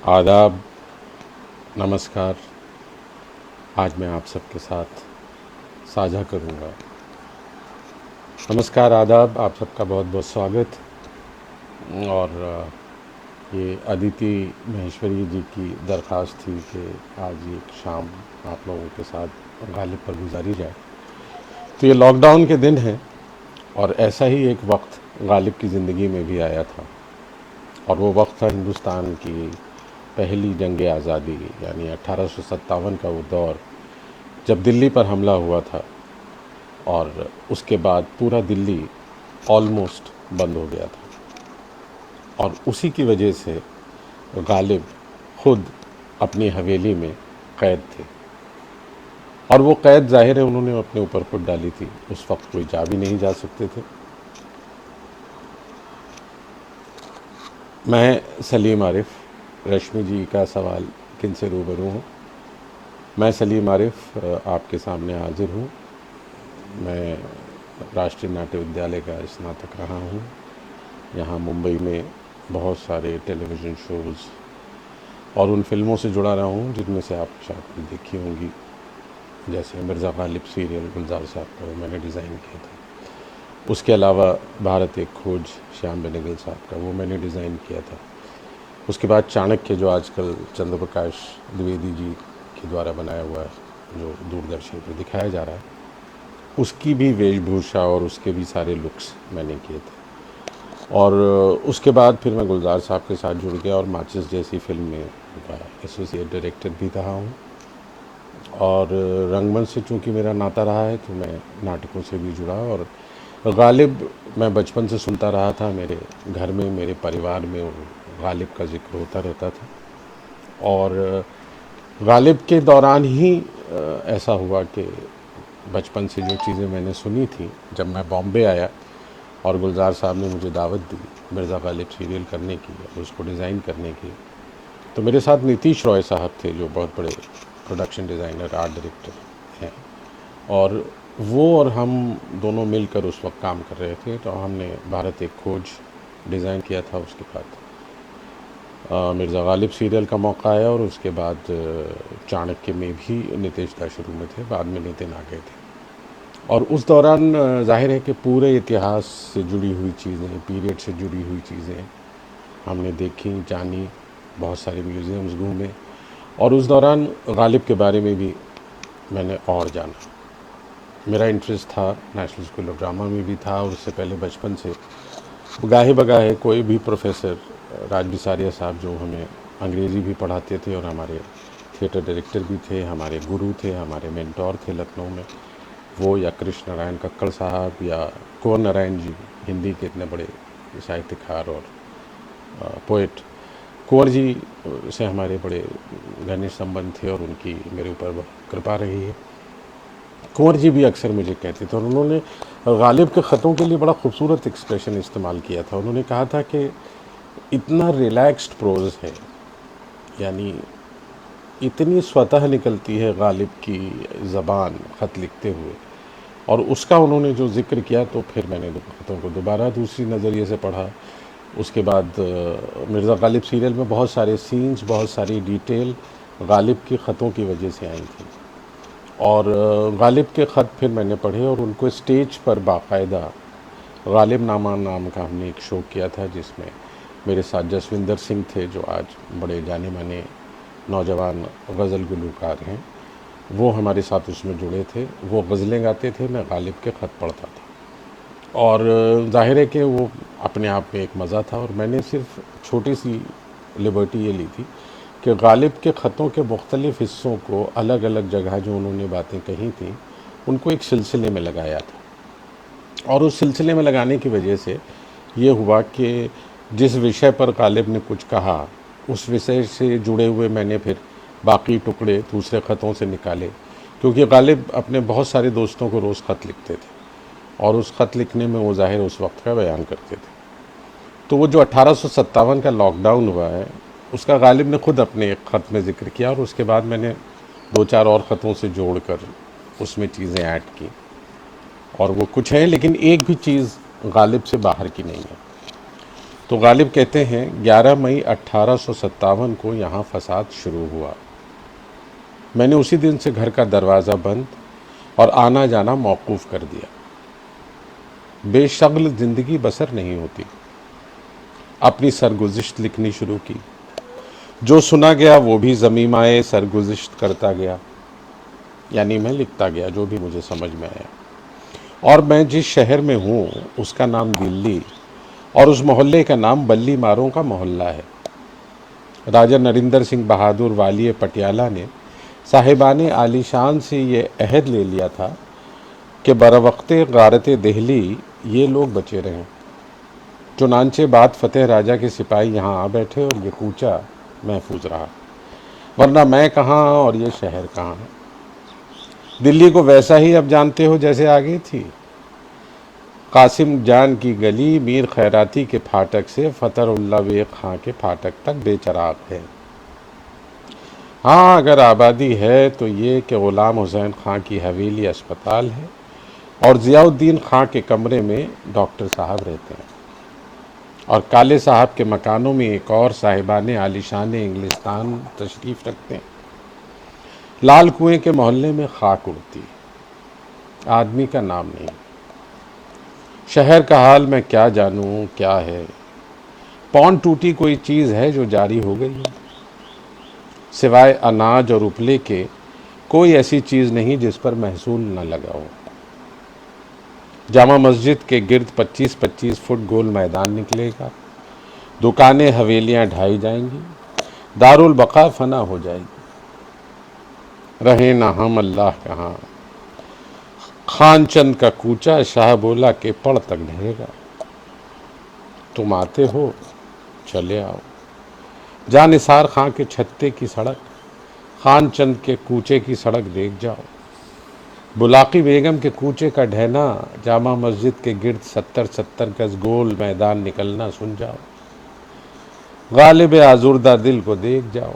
आदाब, नमस्कार। आज मैं आप सबके साथ साझा करूंगा। नमस्कार, आदाब, आप सबका बहुत बहुत स्वागत। और ये अदिति महेश्वरी जी की दरख्वास्त थी कि आज एक शाम आप लोगों के साथ गालिब पर गुजारी जाए। तो ये लॉकडाउन के दिन हैं और ऐसा ही एक वक्त गालिब की ज़िंदगी में भी आया था, और वो वक्त था हिंदुस्तान की पहली जंग आज़ादी, यानी 1857 का वो दौर जब दिल्ली पर हमला हुआ था और उसके बाद पूरा दिल्ली ऑलमोस्ट बंद हो गया था। और उसी की वजह से गालिब खुद अपनी हवेली में कैद थे, और वो कैद जाहिर है उन्होंने अपने ऊपर खुद डाली थी। उस वक्त कोई जा भी नहीं जा सकते थे। मैं सलीम आरिफ, रश्मि जी का सवाल किन से रूबरू हूँ। मैं सलीम आरिफ आपके सामने हाजिर हूँ। मैं राष्ट्रीय नाट्य विद्यालय का स्नातक रहा हूँ। यहाँ मुंबई में बहुत सारे टेलीविज़न शोज़ और उन फिल्मों से जुड़ा रहा हूँ जिनमें से आप शायद देखी होंगी, जैसे मिर्ज़ा गालिब सीरियल गुलजार साहब का, वो मैंने डिज़ाइन किया था। उसके अलावा भारत एक खोज श्याम बेनेगल साहब का, वो मैंने डिज़ाइन किया था। उसके बाद चाणक्य, जो आजकल चंद्र प्रकाश द्विवेदी जी के द्वारा बनाया हुआ है, जो दूरदर्शन पर दिखाया जा रहा है, उसकी भी वेशभूषा और उसके भी सारे लुक्स मैंने किए थे। और उसके बाद फिर मैं गुलजार साहब के साथ जुड़ गया और माचिस जैसी फिल्म में एसोसिएट डायरेक्टर भी रहा हूँ। और रंगमंच से चूँकि मेरा नाता रहा है तो मैं नाटकों से भी जुड़ा। और गालिब मैं बचपन से सुनता रहा था, मेरे घर में, मेरे परिवार में गालिब का जिक्र होता रहता था। और गालिब के दौरान ही ऐसा हुआ कि बचपन से जो चीज़ें मैंने सुनी थी, जब मैं बॉम्बे आया और गुलजार साहब ने मुझे दावत दी मिर्ज़ा गालिब सीरियल करने की और उसको डिज़ाइन करने की, तो मेरे साथ नीतीश रॉय साहब थे, जो बहुत बड़े प्रोडक्शन डिज़ाइनर, आर्ट डायरेक्टर हैं। और वो और हम दोनों मिलकर उस वक्त काम कर रहे थे। तो हमने भारत एक खोज डिज़ाइन किया था। उसके बाद मिर्ज़ा गालिब सीरियल का मौका आया, और उसके बाद चाणक्य में भी नितेश दा शुरू में थे, बाद में नितिन आ गए थे। और उस दौरान जाहिर है कि पूरे इतिहास से जुड़ी हुई चीज़ें, पीरियड से जुड़ी हुई चीज़ें हमने देखी, जानी, बहुत सारे म्यूज़ियम्स घूमे। और उस दौरान गालिब के बारे में भी मैंने और जाना। मेरा इंटरेस्ट था, नेशनल स्कूल ऑफ ड्रामा में भी था, और उससे पहले बचपन से गाहे बगाहे कोई भी प्रोफेसर, राज बिसारिया साहब जो हमें अंग्रेज़ी भी पढ़ाते थे और हमारे थिएटर डायरेक्टर भी थे, हमारे गुरु थे, हमारे मेंटोर थे लखनऊ में, वो या कृष्ण नारायण कक्कड़ साहब या कुंवर नारायण जी, हिंदी के इतने बड़े साहित्यकार और पोएट, कुंवर जी से हमारे बड़े घनिष्ठ संबंध थे और उनकी मेरे ऊपर बहुत कृपा रही है। कुंवर जी भी अक्सर मुझे कहते थे, और उन्होंने गालिब के ख़तों के लिए बड़ा खूबसूरत एक्सप्रेशन इस्तेमाल किया था। उन्होंने कहा था कि इतना रिलैक्स्ड प्रोज़ है, यानी इतनी स्वतः निकलती है गालिब की ज़बान ख़त लिखते हुए। और उसका उन्होंने जो ज़िक्र किया, तो फिर मैंने ख़तों को दोबारा दूसरी नज़रिए से पढ़ा। उसके बाद मिर्ज़ा गालिब सीरियल में बहुत सारे सीन्स, बहुत सारी डिटेल गालिब के ख़तों की वजह से आई थी। और गालिब के ख़त फिर मैंने पढ़े और उनको स्टेज पर बाकायदा गालिब नामा नाम का हमने एक शो किया था, जिसमें मेरे साथ जसविंदर सिंह थे, जो आज बड़े जाने माने नौजवान गज़ल गुलूकार हैं। वो हमारे साथ उसमें जुड़े थे। वो गज़लें गाते थे, मैं गालिब के ख़त पढ़ता था। और ज़ाहिर है कि वो अपने आप में एक मज़ा था। और मैंने सिर्फ छोटी सी लिबर्टी ये ली थी कि गालिब के ख़तों के मुख्तलिफ़ हिस्सों को, अलग अलग जगह जो उन्होंने बातें कही थी, उनको एक सिलसिले में लगाया था। और उस सिलसिले में लगाने की वजह से ये हुआ कि जिस विषय पर गालिब ने कुछ कहा, उस विषय से जुड़े हुए मैंने फिर बाकी टुकड़े दूसरे ख़तों से निकाले, क्योंकि गालिब अपने बहुत सारे दोस्तों को रोज़ ख़त लिखते थे और उस ख़त लिखने में वो ज़ाहिर उस वक्त का बयान करते थे। तो वो जो 1857 का लॉकडाउन हुआ है, उसका गालिब ने खुद अपने एक ख़त में ज़िक्र किया, और उसके बाद मैंने 2-4 और ख़तों से जोड़कर उसमें चीज़ें ऐड की। और वो कुछ है, लेकिन एक भी चीज़ गालिब से बाहर की नहीं है। तो गालिब कहते हैं 11 मई 1857 को यहाँ फसाद शुरू हुआ। मैंने उसी दिन से घर का दरवाज़ा बंद और आना जाना मौकूफ़ कर दिया। बेशगल ज़िंदगी बसर नहीं होती। अपनी सरगुज़िश्त लिखनी शुरू की। जो सुना गया वो भी ज़मीमाए सरगुज़िश्त करता गया, यानी मैं लिखता गया जो भी मुझे समझ में आया। और मैं जिस शहर में हूँ उसका नाम दिल्ली और उस मोहल्ले का नाम बल्ली मारों का मोहल्ला है। राजा नरिंदर सिंह बहादुर वालिय पटियाला ने साहिबाने आलीशान से ये अहद ले लिया था कि बरवक़्ते गारत दहली ये लोग बचे रहें। चुनांचे बाद फतेह राजा के सिपाही यहाँ आ बैठे और ये कूचा महफूज रहा, वरना मैं कहाँ और ये शहर कहाँ। दिल्ली को वैसा ही अब जानते हो जैसे आगे थी। कासिम जान की गली मीर खैराती के फाटक से फतरुल्ला बेग खां के फाटक तक बेचराग है। हाँ, अगर आबादी है तो ये कि ग़ुलाम हुसैन खां की हवेली अस्पताल है और ज़ियाउद्दीन खां के कमरे में डॉक्टर साहब रहते हैं और काले साहब के मकानों में एक और साहिबाने आलिशान इंग्लिस्तान तशरीफ़ रखते हैं। लाल कुएं के मोहल्ले में खाक उड़ती, आदमी का नाम नहीं। शहर का हाल मैं क्या जानूं क्या है। पौन टूटी कोई चीज़ है जो जारी हो गई है। सिवाय अनाज और उपले के कोई ऐसी चीज़ नहीं जिस पर महसूल न लगा हो। जामा मस्जिद के गिर्द 25-25 फुट गोल मैदान निकलेगा। दुकानें हवेलियां ढाई जाएंगी। दारुल बका फना हो जाएगी। रहे ना हम अल्लाह कहाँ। खानचंद का कूचा शाह बोला के पड़ तक ढहेगा। तुम आते हो चले आओ। जा निसार खां के छत्ते की सड़क, खानचंद के कूचे की सड़क देख जाओ। बुलाकी बेगम के कूचे का ढहना, जामा मस्जिद के गिर्द 70-70 गज गोल मैदान निकलना सुन जाओ। गालिब आजुर्दा दिल को देख जाओ।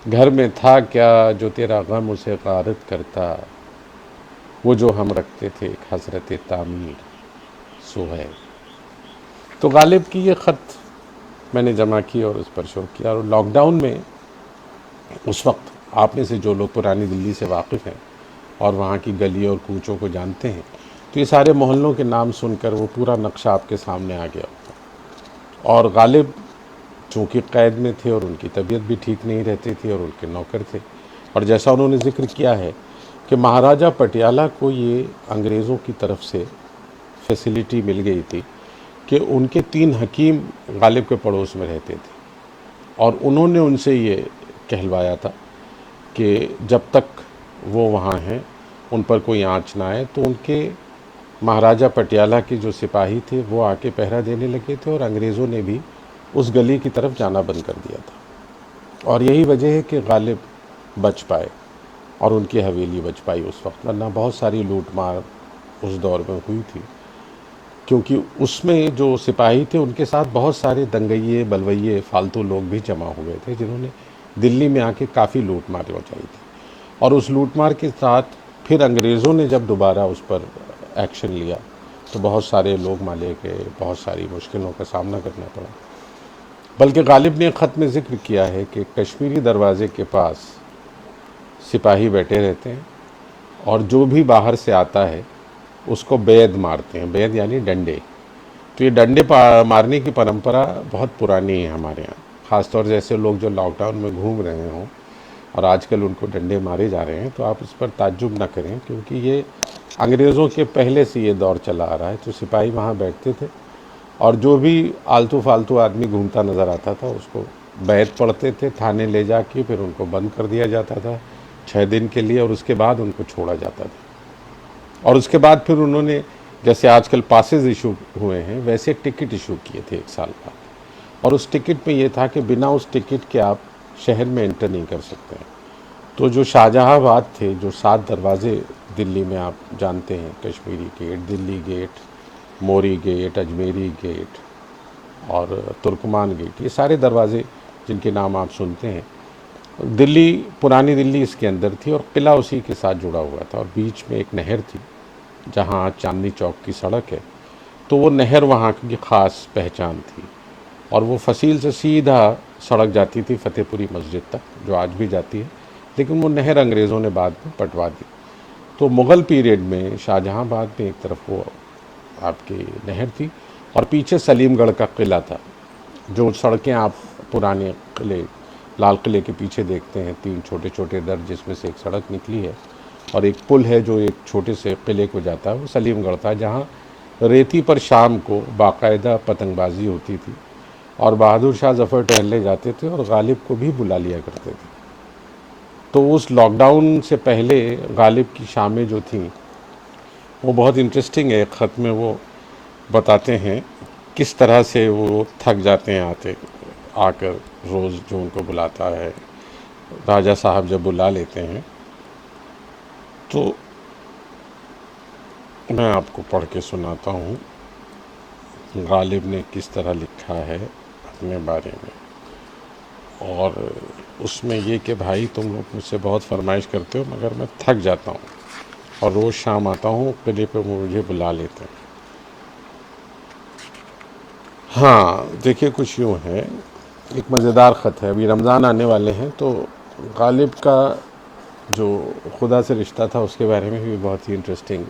घर में था क्या जो तेरा गम उसे गारत करता, वो जो हम रखते थे एक हसरत तामीर सो है। तो गालिब की ये ख़त मैंने जमा की और उस पर शो किया। और लॉकडाउन में उस वक्त आप में से जो लोग पुरानी दिल्ली से वाकिफ़ हैं और वहाँ की गली और कूचों को जानते हैं, तो ये सारे मोहल्लों के नाम सुनकर वो पूरा नक्शा आपके सामने आ गया होगा। और गालिब चूँकि क़ैद में थे और उनकी तबीयत भी ठीक नहीं रहती थी और उनके नौकर थे, और जैसा उन्होंने ज़िक्र किया है कि महाराजा पटियाला को ये अंग्रेज़ों की तरफ से फैसिलिटी मिल गई थी कि उनके 3 हकीम गालिब के पड़ोस में रहते थे और उन्होंने उनसे ये कहलवाया था कि जब तक वो वहाँ हैं उन पर कोई आँच ना आए। तो उनके महाराजा पटियाला के जो सिपाही थे वो आके पहरा देने लगे थे और अंग्रेज़ों ने भी उस गली की तरफ जाना बंद कर दिया था। और यही वजह है कि गालिब बच पाए और उनकी हवेली बच पाई उस वक्त, वरना बहुत सारी लूट मार उस दौर में हुई थी, क्योंकि उसमें जो सिपाही थे उनके साथ बहुत सारे दंगइये बलवइये फालतू लोग भी जमा हुए थे जिन्होंने दिल्ली में आके काफ़ी लूट मार मचाई थी। और उस लूट मार के साथ फिर अंग्रेज़ों ने जब दोबारा उस पर एक्शन लिया तो बहुत सारे लोग मारे गए, बहुत सारी मुश्किलों का सामना करना पड़ा। बल्कि गालिब ने ख़त में ज़िक्र किया है कि कश्मीरी दरवाज़े के पास सिपाही बैठे रहते हैं और जो भी बाहर से आता है उसको बैद मारते हैं। बैद यानी डंडे। तो ये डंडे मारने की परंपरा बहुत पुरानी है हमारे यहाँ। ख़ासतौर जैसे लोग जो लॉकडाउन में घूम रहे हों और आजकल उनको डंडे मारे जा रहे हैं, तो आप इस पर ताज्जुब ना करें, क्योंकि ये अंग्रेज़ों के पहले से ये दौर चला आ रहा है। तो सिपाही वहाँ बैठते थे और जो भी आलतू फालतू आदमी घूमता नज़र आता था उसको बैद पढ़ते थे, थाने ले जाके फिर उनको बंद कर दिया जाता था 6 दिन के लिए और उसके बाद उनको छोड़ा जाता था। और उसके बाद फिर उन्होंने जैसे आजकल पासेस इशू हुए हैं वैसे टिकट इशू किए थे 1 साल बाद, और उस टिकट में ये था कि बिना उस टिकट के आप शहर में एंटर नहीं कर सकते हैं। तो जो शाहजहाबाद थे, जो 7 दरवाज़े दिल्ली में आप जानते हैं, कश्मीरी गेट, दिल्ली गेट, मोरी गेट, अजमेरी गेट और तुर्कमान गेट, ये सारे दरवाज़े जिनके नाम आप सुनते हैं, दिल्ली पुरानी दिल्ली इसके अंदर थी और किला उसी के साथ जुड़ा हुआ था। और बीच में एक नहर थी जहाँ आज चांदनी चौक की सड़क है, तो वो नहर वहाँ की ख़ास पहचान थी और वो फसील से सीधा सड़क जाती थी फतेहपुरी मस्जिद तक, जो आज भी जाती है, लेकिन वो नहर अंग्रेज़ों ने बाद में पटवा दी। तो मुग़ल पीरियड में शाहजहाँबाद में एक तरफ वो आपकी नहर थी और पीछे सलीमगढ़ का किला था। जो सड़कें आप पुराने किले, लाल किले के पीछे देखते हैं, 3 छोटे छोटे दर जिसमें से एक सड़क निकली है और एक पुल है जो एक छोटे से किले को जाता है, वो सलीमगढ़ था, जहाँ रेती पर शाम को बाकायदा पतंगबाजी होती थी और बहादुर शाह ज़फ़र टहलने जाते थे और गालिब को भी बुला लिया करते थे। तो उस लॉकडाउन से पहले गालिब की शामें जो थीं वो बहुत इंटरेस्टिंग है। एक ख़त में वो बताते हैं किस तरह से वो थक जाते हैं आकर रोज़ जो उनको बुलाता है, राजा साहब जब बुला लेते हैं। तो मैं आपको पढ़ के सुनाता हूँ गालिब ने किस तरह लिखा है अपने बारे में। और उसमें ये कि भाई तुम लोग मुझसे बहुत फरमाइश करते हो मगर मैं थक जाता हूँ और रोज़ शाम आता हूँ किले पे, मुझे बुला लेते हैं। हाँ देखिए, कुछ यूँ है, एक मज़ेदार ख़त है। अभी रमज़ान आने वाले हैं तो गालिब का जो खुदा से रिश्ता था उसके बारे में भी बहुत ही इंटरेस्टिंग,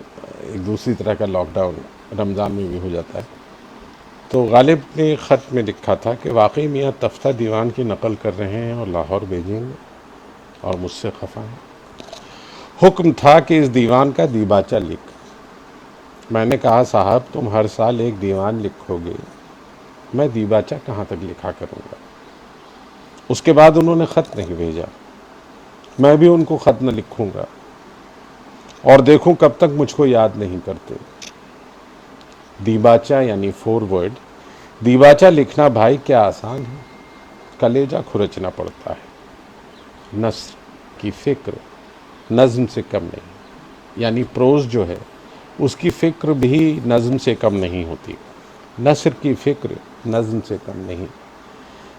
एक दूसरी तरह का लॉकडाउन रमज़ान में भी हो जाता है। तो गालिब ने ख़त में लिखा था कि वाकई मियाँ तफ्ता दीवान की नकल कर रहे हैं और लाहौर भेजेंगे और मुझसे खफा हैं। हुक्म था कि इस दीवान का दीबाचा लिख। मैंने कहा साहब तुम हर साल एक दीवान लिखोगे, मैं दीबाचा कहाँ तक लिखा करूँगा। उसके बाद उन्होंने ख़त नहीं भेजा। मैं भी उनको ख़त न लिखूँगा और देखूँ कब तक मुझको याद नहीं करते। दीबाचा यानी फॉरवर्ड, दीबाचा लिखना भाई क्या आसान है, कलेजा खुरचना पड़ता है। नस्र की फ़िक्र नज़्म से कम नहीं, यानी प्रोज़ जो है उसकी फ़िक्र भी नज़्म से कम नहीं होती। नस्र की फ़िक्र नज़्म से कम नहीं।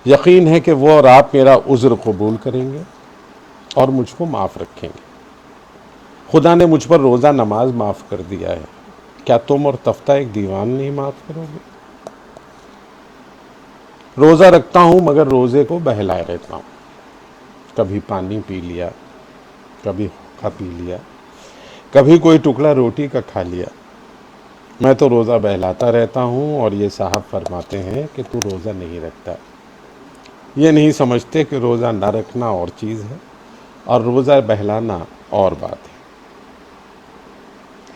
यकीन है कि वो और आप मेरा उज़्र कबूल करेंगे और मुझको माफ़ रखेंगे। खुदा ने मुझ पर रोज़ा नमाज माफ़ कर दिया है, क्या तुम और तफ्ता एक दीवान नहीं माफ़ करोगे। रोज़ा रखता हूँ मगर रोज़े को बहलाए रहता हूँ। कभी पानी पी लिया, कभी हुक्का पी लिया, कभी कोई टुकड़ा रोटी का खा लिया। मैं तो रोज़ा बहलाता रहता हूँ और ये साहब फरमाते हैं कि तू रोज़ा नहीं रखता। ये नहीं समझते कि रोज़ा ना रखना और चीज़ है और रोज़ा बहलाना और बात है।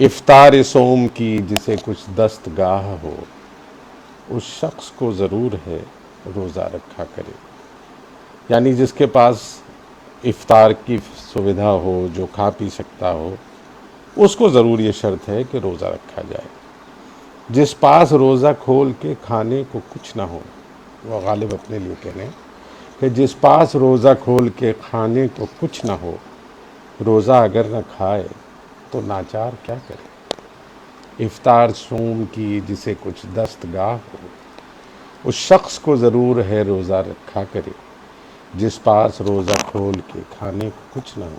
इफ्तार सोम की जिसे कुछ दस्तगाह हो, उस शख्स को ज़रूर है रोज़ा रखा करे। यानी जिसके पास इफ्तार की सुविधा हो, जो खा पी सकता हो, उसको ज़रूर ये शर्त है कि रोज़ा रखा जाए। जिस पास रोज़ा खोल के खाने को कुछ ना हो, वो गालिब अपने लिए कह रहे हैं कि जिस पास रोज़ा खोल के खाने को कुछ ना हो, रोज़ा अगर न खाए तो नाचार क्या करे। इफ्तार सोम की जिसे कुछ दस्तगाह हो, उस शख्स को ज़रूर है रोज़ा रखा करे। जिस पास रोज़ा खोल के खाने को कुछ ना हो,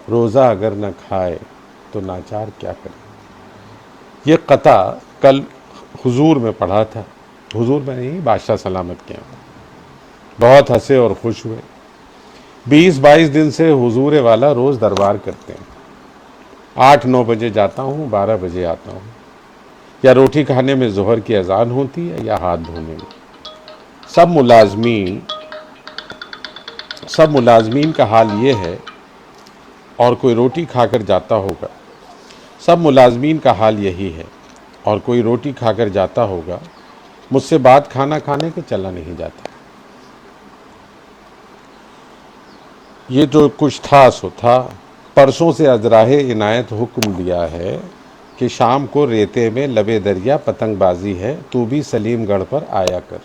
रोज़ा अगर न खाए तो नाचार क्या करे। ये कता कल हुजूर में पढ़ा था, हुजूर में नहीं, बादशाह सलामत के यहाँ। बहुत हंसे और खुश हुए। 20-22 दिन से हुजूर वाला रोज़ दरबार करते हैं। 8-9 बजे जाता हूँ, 12 बजे आता हूँ। या रोटी खाने में ज़ोहर की अजान होती है या हाथ धोने में। सब मुलाजमीन का हाल ये है, और कोई रोटी खाकर जाता होगा। सब मुलाजमीन का हाल यही है और कोई रोटी खाकर जाता होगा। मुझसे बात खाना खाने के चला नहीं जाता। ये जो कुछ था सो था। परसों से अजराहे इनायत हुक्म दिया है कि शाम को रेते में लबे दरिया पतंगबाजी है, तू भी सलीमगढ़ पर आया कर।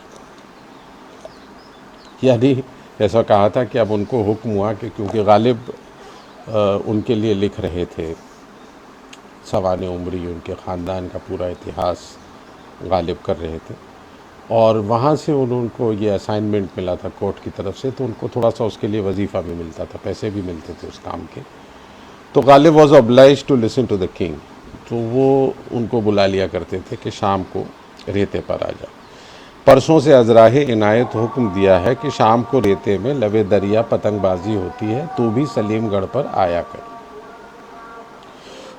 यानी ऐसा कहा था कि अब उनको हुक्म हुआ कि क्योंकि गालिब उनके लिए लिख रहे थे, सवाने उम्री उनके ख़ानदान का पूरा इतिहास गालिब कर रहे थे और वहाँ से उनको ये असाइनमेंट मिला था कोर्ट की तरफ से, तो उनको थोड़ा सा उसके लिए वजीफ़ा भी मिलता था, पैसे भी मिलते थे उस काम के। तो Ghalib was oblige to listen to the king. तो वो उनको बुला लिया करते थे कि शाम को रेते पर आ जाओ। परसों से अजराहे इनायत हुक्म दिया है कि शाम को रेते में लबे दरिया पतंगबाजी होती है, तू भी सलीमगढ़ पर आया कर।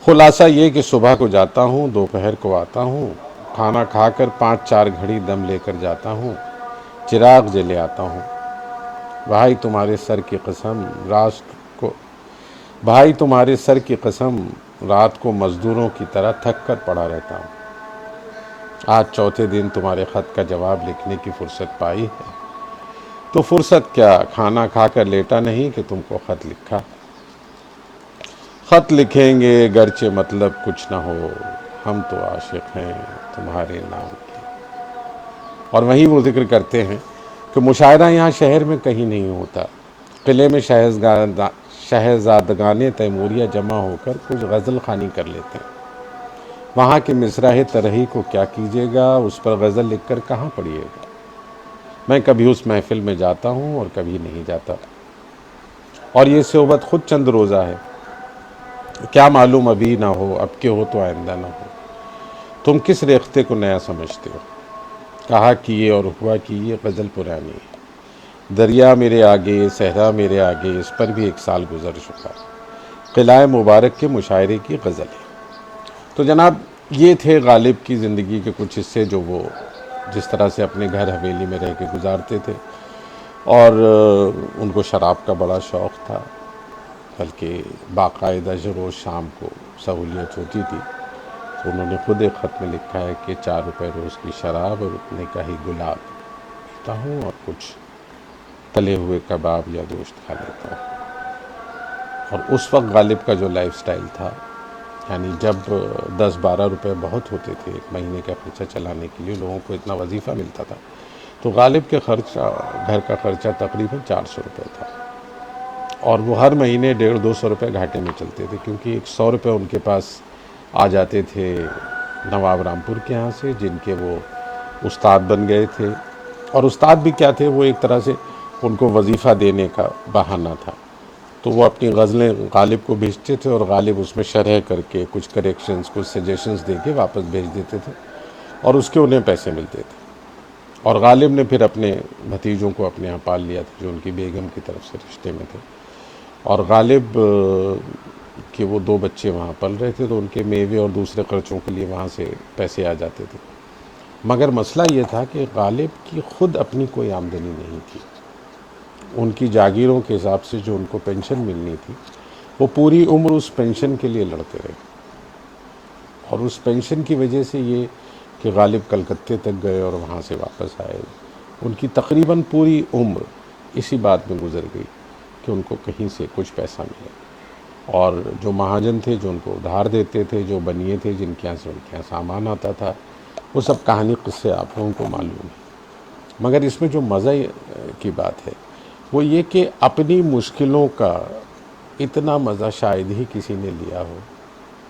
खुलासा ये कि सुबह को जाता हूँ, दोपहर को आता हूँ, खाना खाकर 5-4 घड़ी दम लेकर जाता हूँ, चिराग जले आता हूँ। भाई तुम्हारे सर की कसम भाई तुम्हारे सर की कसम रात को मजदूरों की तरह थक कर पड़ा रहता हूँ। आज चौथे दिन तुम्हारे ख़त का जवाब लिखने की फ़ुर्सत पाई है, तो फुर्सत क्या, खाना खाकर लेटा नहीं कि तुमको ख़त लिखा। ख़त लिखेंगे गरचे मतलब कुछ ना हो, हम तो आशिक हैं तुम्हारे नाम के। और वहीं वो जिक्र करते हैं कि मुशायरा यहाँ शहर में कहीं नहीं होता। किले में शहजादगाने तैमूरिया जमा होकर कुछ गज़ल ख़ानी कर लेते हैं। वहाँ के मिसराह तरही को क्या कीजिएगा, उस पर गज़ल लिख कर कहाँ पढ़िएगा। मैं कभी उस महफ़िल में जाता हूँ और कभी नहीं जाता, और ये सोबत खुद चंद रोज़ा है। क्या मालूम अभी ना हो, अब के हो तो आइंदा ना हो। तुम किस रेख्ते को नया समझते हो, कहा कि ये और हुआ कि ये गज़ल पुरानी है। दरिया मेरे आगे, सहरा मेरे आगे, इस पर भी 1 साल गुजर चुका। किला मुबारक के मुशायरे की गज़ल है। तो जनाब ये थे गालिब की ज़िंदगी के कुछ हिस्से, जो वो जिस तरह से अपने घर हवेली में रह के गुजारते थे। और उनको शराब का बड़ा शौक़ था, बल्कि बाकायदा जो रोज़ शाम को सहूलियत होती थी तो उन्होंने खुद एक ख़त में लिखा है कि 4 रुपये रोज़ की शराब और उतने का ही गुलाब पीता हूँ और कुछ तले हुए कबाब या गोश्त खा लेता हूँ। और उस वक्त गालिब का जो लाइफस्टाइल था, यानी जब 10-12 रुपये बहुत होते थे एक महीने का खर्चा चलाने के लिए, लोगों को इतना वजीफ़ा मिलता था, तो गालिब के घर का ख़र्चा तकरीबन 400 रुपये था। और वो हर महीने 150-200 रुपये घाटे में चलते थे, क्योंकि 100 रुपये उनके पास आ जाते थे नवाब रामपुर के यहाँ से, जिनके वो उस्ताद बन गए थे। और उस्ताद भी क्या थे, वो एक तरह से उनको वजीफ़ा देने का बहाना था। तो वो अपनी गज़लें गालिब को भेजते थे और गालिब उसमें शरह करके कुछ करेक्शंस, कुछ सजेशंस दे के वापस भेज देते थे, और उसके उन्हें पैसे मिलते थे। और गालिब ने फिर अपने भतीजों को अपने यहाँ पाल लिया था, जो उनकी बेगम की तरफ से रिश्ते में थे। और गालिब के वो 2 बच्चे वहाँ पल रहे थे, तो उनके मेवे और दूसरे खर्चों के लिए वहाँ से पैसे आ जाते थे। मगर मसला ये था कि गालिब की ख़ुद अपनी कोई आमदनी नहीं थी। उनकी जागीरों के हिसाब से जो उनको पेंशन मिलनी थी, वो पूरी उम्र उस पेंशन के लिए लड़ते रहे। और उस पेंशन की वजह से ये कि गालिब कलकत्ते तक गए और वहाँ से वापस आए, उनकी तकरीबन पूरी उम्र इसी बात में गुजर गई कि उनको कहीं से कुछ पैसा मिले। और जो महाजन थे, जो उनको उधार देते थे, जो बनिए थे जिनके यहाँ से उनके यहाँ सामान आता था, वो सब कहानी किस्से आप लोगों को मालूम है। मगर इसमें जो मज़ा की बात है वो ये कि अपनी मुश्किलों का इतना मज़ा शायद ही किसी ने लिया हो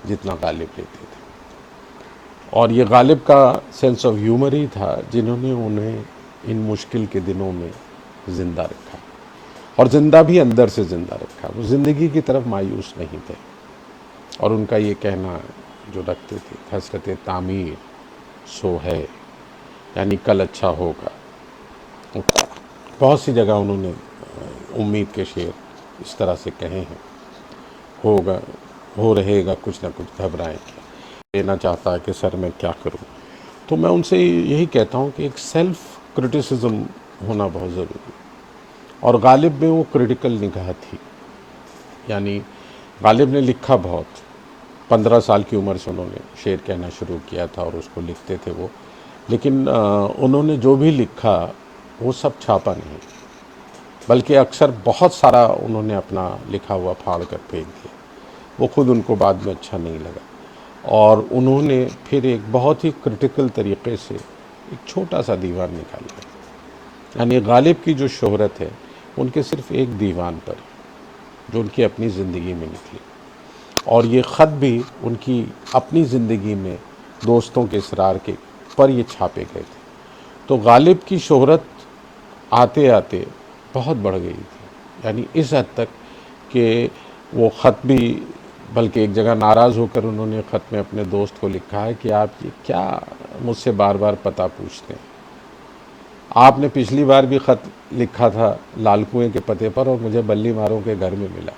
जितना गालिब लेते थे। और ये गालिब का सेंस ऑफ ह्यूमर ही था जिन्होंने उन्हें इन मुश्किल के दिनों में ज़िंदा रखा, और ज़िंदा भी अंदर से ज़िंदा रखा। वो ज़िंदगी की तरफ मायूस नहीं थे। और उनका ये कहना जो रखते थे, हसरत तामीर सो है, यानी कल अच्छा होगा। बहुत सी जगह उन्होंने उम्मीद के शेर इस तरह से कहे हैं, होगा, हो रहेगा, कुछ ना कुछ घबराएं क्या, लेना चाहता है कि सर मैं क्या करूं। तो मैं उनसे यही कहता हूं कि एक सेल्फ़ क्रिटिसिज्म होना बहुत ज़रूरी है। और गालिब में वो क्रिटिकल निगाह थी, यानी गालिब ने लिखा बहुत, 15 साल की उम्र से उन्होंने शेर कहना शुरू किया था और उसको लिखते थे वो। लेकिन उन्होंने जो भी लिखा वो सब छापा नहीं, बल्कि अक्सर बहुत सारा उन्होंने अपना लिखा हुआ फाड़ कर फेंक दिया। वो खुद उनको बाद में अच्छा नहीं लगा, और उन्होंने फिर एक बहुत ही क्रिटिकल तरीक़े से एक छोटा सा दीवान निकाला। यानी गालिब की जो शोहरत है उनके सिर्फ़ एक दीवान पर, जो उनकी अपनी ज़िंदगी में निकली। और ये ख़त भी उनकी अपनी ज़िंदगी में दोस्तों के इसरार के पर ये छापे गए थे। तो गालिब की शोहरत आते आते बहुत बढ़ गई थी, यानी इस हद तक कि वो ख़त भी बल्कि एक जगह नाराज़ होकर उन्होंने ख़त में अपने दोस्त को लिखा है कि आप ये क्या मुझसे बार बार पता पूछते हैं। आपने पिछली बार भी ख़त लिखा था लाल कुएं के पते पर और मुझे बल्ली मारों के घर में मिला।